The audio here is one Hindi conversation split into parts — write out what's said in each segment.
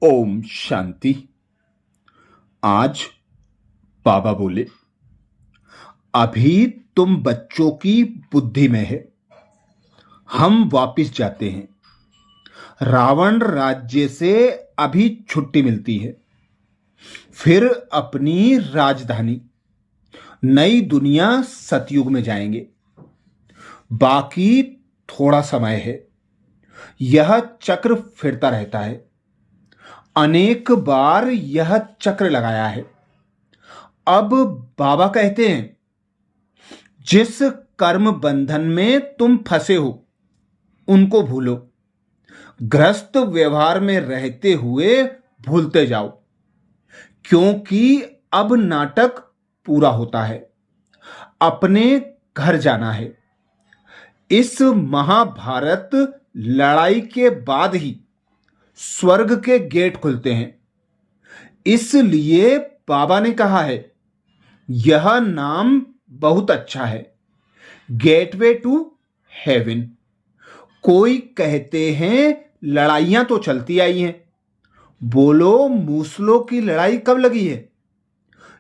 ओम शांति। आज बाबा बोले, अभी तुम बच्चों की बुद्धि में है। हम वापिस जाते हैं। रावण राज्य से अभी छुट्टी मिलती है। फिर अपनी राजधानी नई दुनिया सतयुग में जाएंगे। बाकी थोड़ा समय है। यह चक्र फिरता रहता है। अनेक बार यह चक्र लगाया है। अब बाबा कहते हैं, जिस कर्म बंधन में तुम फंसे हो उनको भूलो। ग्रस्त व्यवहार में रहते हुए भूलते जाओ, क्योंकि अब नाटक पूरा होता है। अपने घर जाना है। इस महाभारत लड़ाई के बाद ही स्वर्ग के गेट खुलते हैं। इसलिए बाबा ने कहा है, यह नाम बहुत अच्छा है, गेटवे टू हेवन। कोई कहते हैं लड़ाइयां तो चलती आई हैं। बोलो, मूसलों की लड़ाई कब लगी है?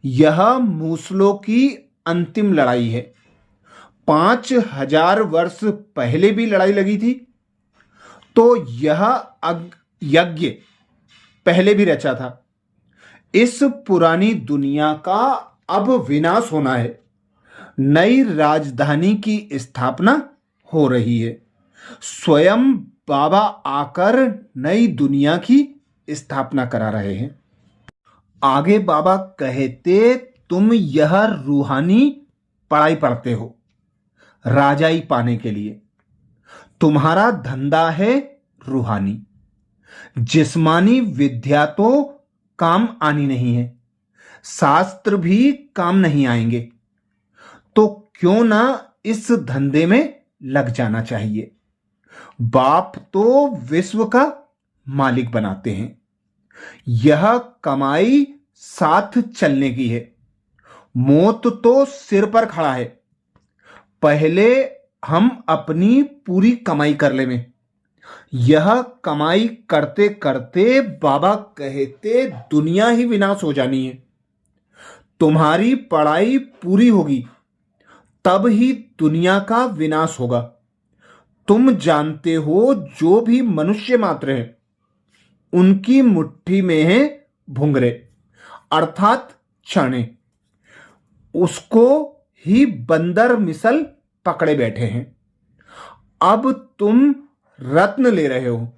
यह मूसलों की अंतिम लड़ाई है। 5000 वर्ष पहले भी लड़ाई लगी थी, तो यह यज्ञ पहले भी रचा था। इस पुरानी दुनिया का अब विनाश होना है। नई राजधानी की स्थापना हो रही है। स्वयं बाबा आकर नई दुनिया की स्थापना करा रहे हैं। आगे बाबा कहते, तुम यह रूहानी पढ़ाई पढ़ते हो राजाई पाने के लिए। तुम्हारा धंधा है रूहानी। जिस्मानी विद्या तो काम आनी नहीं है। शास्त्र भी काम नहीं आएंगे। तो क्यों ना इस धंधे में लग जाना चाहिए। बाप तो विश्व का मालिक बनाते हैं। यह कमाई साथ चलने की है। मौत तो सिर पर खड़ा है। पहले हम अपनी पूरी कमाई कर ले में। यह कमाई करते करते बाबा कहते, दुनिया ही विनाश हो जानी है। तुम्हारी पढ़ाई पूरी होगी, तब ही दुनिया का विनाश होगा। तुम जानते हो, जो भी मनुष्य मात्र है, उनकी मुट्ठी में है भुंगरे, अर्थात चने। उसको ही बंदर मिसल पकड़े बैठे हैं। अब तुम रत्न ले रहे हो।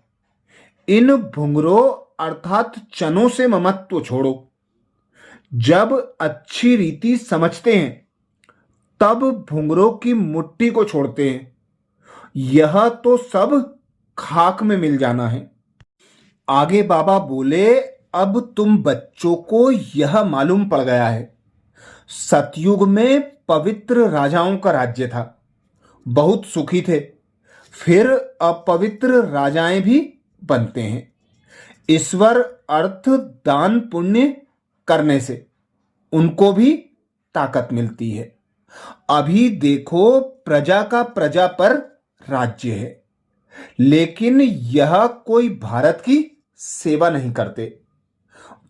इन भुंगरों अर्थात चनों से ममत्व छोड़ो। जब अच्छी रीति समझते हैं, तब भुंगरों की मुट्ठी को छोड़ते हैं। यह तो सब खाक में मिल जाना है। आगे बाबा बोले, अब तुम बच्चों को यह मालूम पड़ गया है, सतयुग में पवित्र राजाओं का राज्य था। बहुत सुखी थे। फिर अपवित्र राजाएं भी बनते हैं। ईश्वर अर्थ दान पुण्य करने से उनको भी ताकत मिलती है। अभी देखो, प्रजा का प्रजा पर राज्य है, लेकिन यह कोई भारत की सेवा नहीं करते।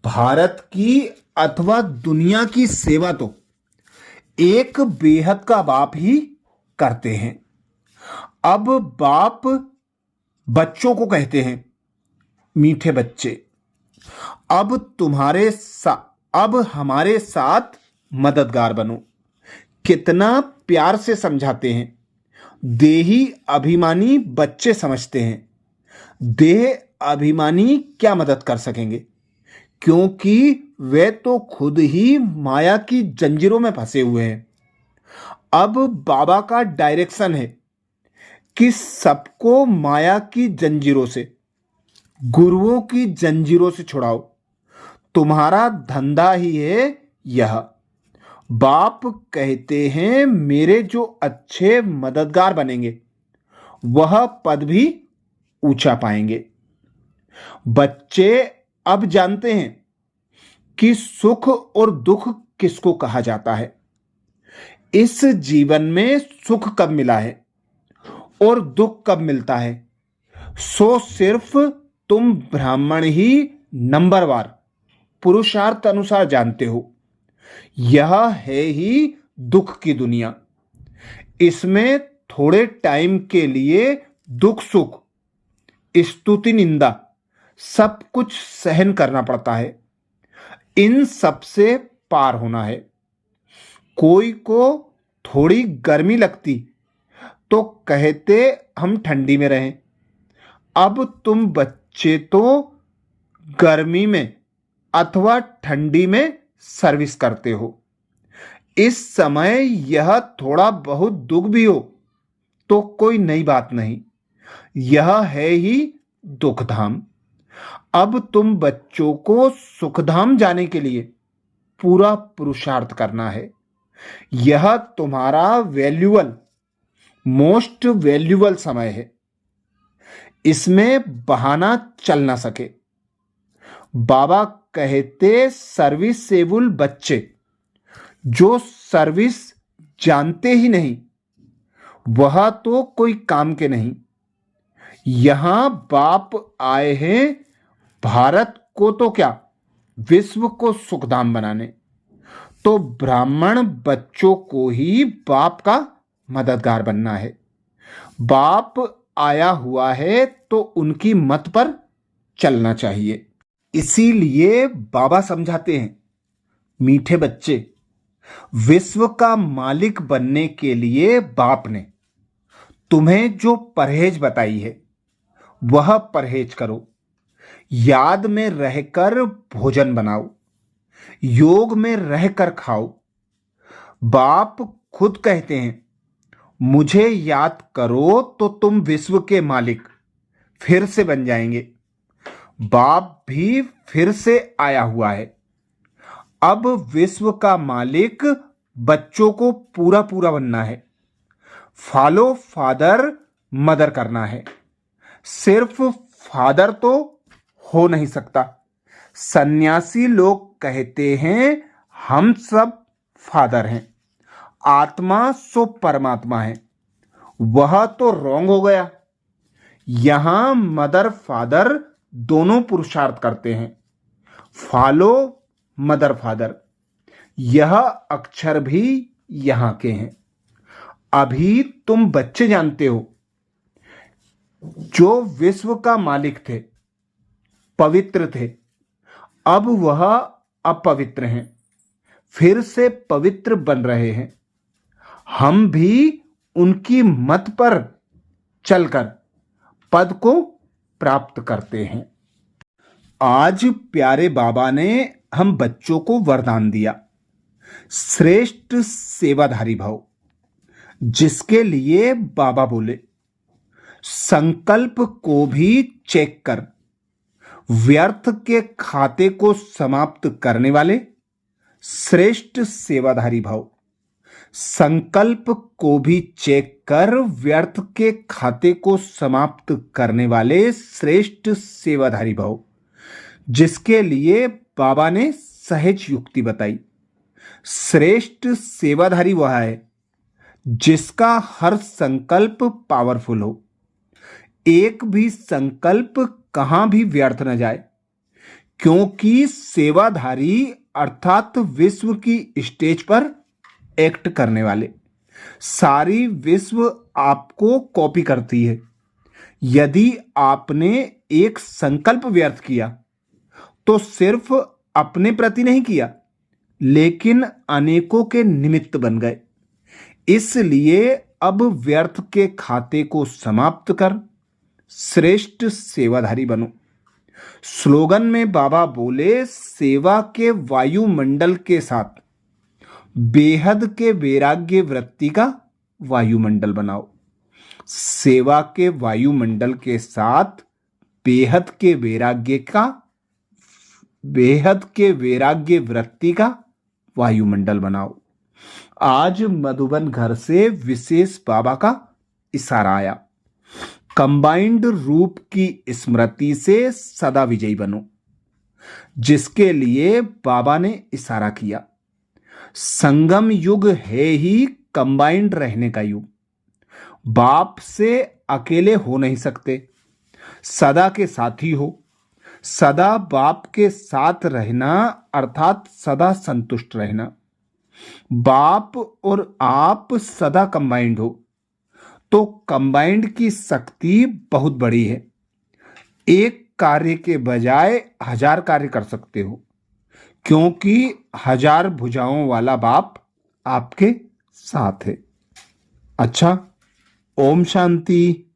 भारत की अथवा दुनिया की सेवा तो एक बेहद का बाप ही करते हैं। अब बाप बच्चों को कहते हैं, मीठे बच्चे, अब हमारे साथ मददगार बनो। कितना प्यार से समझाते हैं। देही अभिमानी बच्चे समझते हैं, देह अभिमानी क्या मदद कर सकेंगे, क्योंकि वे तो खुद ही माया की जंजीरों में फंसे हुए हैं। अब बाबा का डायरेक्शन है कि सबको माया की जंजीरों से, गुरुओं की जंजीरों से छुड़ाओ। तुम्हारा धंधा ही है यह। बाप कहते हैं, मेरे जो अच्छे मददगार बनेंगे, वह पद भी ऊंचा पाएंगे। बच्चे अब जानते हैं कि सुख और दुख किसको कहा जाता है। इस जीवन में सुख कब मिला है और दुख कब मिलता है, सो सिर्फ तुम ब्राह्मण ही नंबरवार पुरुषार्थ अनुसार जानते हो। यह है ही दुख की दुनिया। इसमें थोड़े टाइम के लिए दुख सुख स्तुति निंदा सब कुछ सहन करना पड़ता है। इन सब से पार होना है। कोई को थोड़ी गर्मी लगती तो कहते हम ठंडी में रहें। अब तुम बच्चे तो गर्मी में अथवा ठंडी में सर्विस करते हो। इस समय यह थोड़ा बहुत दुख भी हो तो कोई नई बात नहीं। यह है ही दुखधाम। अब तुम बच्चों को सुखधाम जाने के लिए पूरा पुरुषार्थ करना है। यह तुम्हारा मोस्ट वैल्यूबल समय है। इसमें बहाना चल ना सके। बाबा कहते सर्विसेबल बच्चे जो सर्विस जानते ही नहीं वह तो कोई काम के नहीं। यहां बाप आए हैं भारत को तो क्या विश्व को सुखधाम बनाने। तो ब्राह्मण बच्चों को ही बाप का मददगार बनना है। बाप आया हुआ है तो उनकी मत पर चलना चाहिए। इसीलिए बाबा समझाते हैं, मीठे बच्चे, विश्व का मालिक बनने के लिए बाप ने तुम्हें जो परहेज बताई है वह परहेज करो। याद में रहकर भोजन बनाओ, योग में रहकर खाओ। बाप खुद कहते हैं, मुझे याद करो तो तुम विश्व के मालिक फिर से बन जाएंगे। बाप भी फिर से आया हुआ है। अब विश्व का मालिक बच्चों को पूरा पूरा बनना है। फॉलो फादर मदर करना है। सिर्फ फादर तो हो नहीं सकता। सन्यासी लोग कहते हैं हम सब फादर हैं, आत्मा सो परमात्मा है। वह तो रॉन्ग हो गया। यहां मदर फादर दोनों पुरुषार्थ करते हैं। फॉलो मदर फादर, यह अक्षर भी यहां के हैं। अभी तुम बच्चे जानते हो, जो विश्व का मालिक थे, पवित्र थे, अब वह अपवित्र हैं, फिर से पवित्र बन रहे हैं। हम भी उनकी मत पर चलकर पद को प्राप्त करते हैं। आज प्यारे बाबा ने हम बच्चों को वरदान दिया, श्रेष्ठ सेवाधारी भव, जिसके लिए बाबा बोले, संकल्प को भी चेक कर व्यर्थ के खाते को समाप्त करने वाले श्रेष्ठ सेवाधारी भव। संकल्प को भी चेक कर व्यर्थ के खाते को समाप्त करने वाले श्रेष्ठ सेवाधारी भव, जिसके लिए बाबा ने सहज युक्ति बताई। श्रेष्ठ सेवाधारी वह है जिसका हर संकल्प पावरफुल हो। एक भी संकल्प कहां भी व्यर्थ न जाए, क्योंकि सेवाधारी अर्थात विश्व की स्टेज पर एक्ट करने वाले सारी विश्व आपको कॉपी करती है। यदि आपने एक संकल्प व्यर्थ किया तो सिर्फ अपने प्रति नहीं किया, लेकिन अनेकों के निमित्त बन गए। इसलिए अब व्यर्थ के खाते को समाप्त कर श्रेष्ठ सेवाधारी बनो। स्लोगन में बाबा बोले, सेवा के वायुमंडल के साथ बेहद के वैराग्य वृत्ति का वायुमंडल बनाओ। सेवा के वायुमंडल के साथ बेहद के वैराग्य वृत्ति का वायुमंडल बनाओ। आज मधुबन घर से विशेष बाबा का इशारा आया, कंबाइंड रूप की स्मृति से सदा विजयी बनो, जिसके लिए बाबा ने इशारा किया। संगम युग है ही कंबाइंड रहने का युग। बाप से अकेले हो नहीं सकते, सदा के साथी हो। सदा बाप के साथ रहना अर्थात सदा संतुष्ट रहना। बाप और आप सदा कंबाइंड हो तो कंबाइंड की शक्ति बहुत बड़ी है। एक कार्य के बजाय 1000 कार्य कर सकते हो, क्योंकि 1000 भुजाओं वाला बाप आपके साथ है। अच्छा, ओम शांति।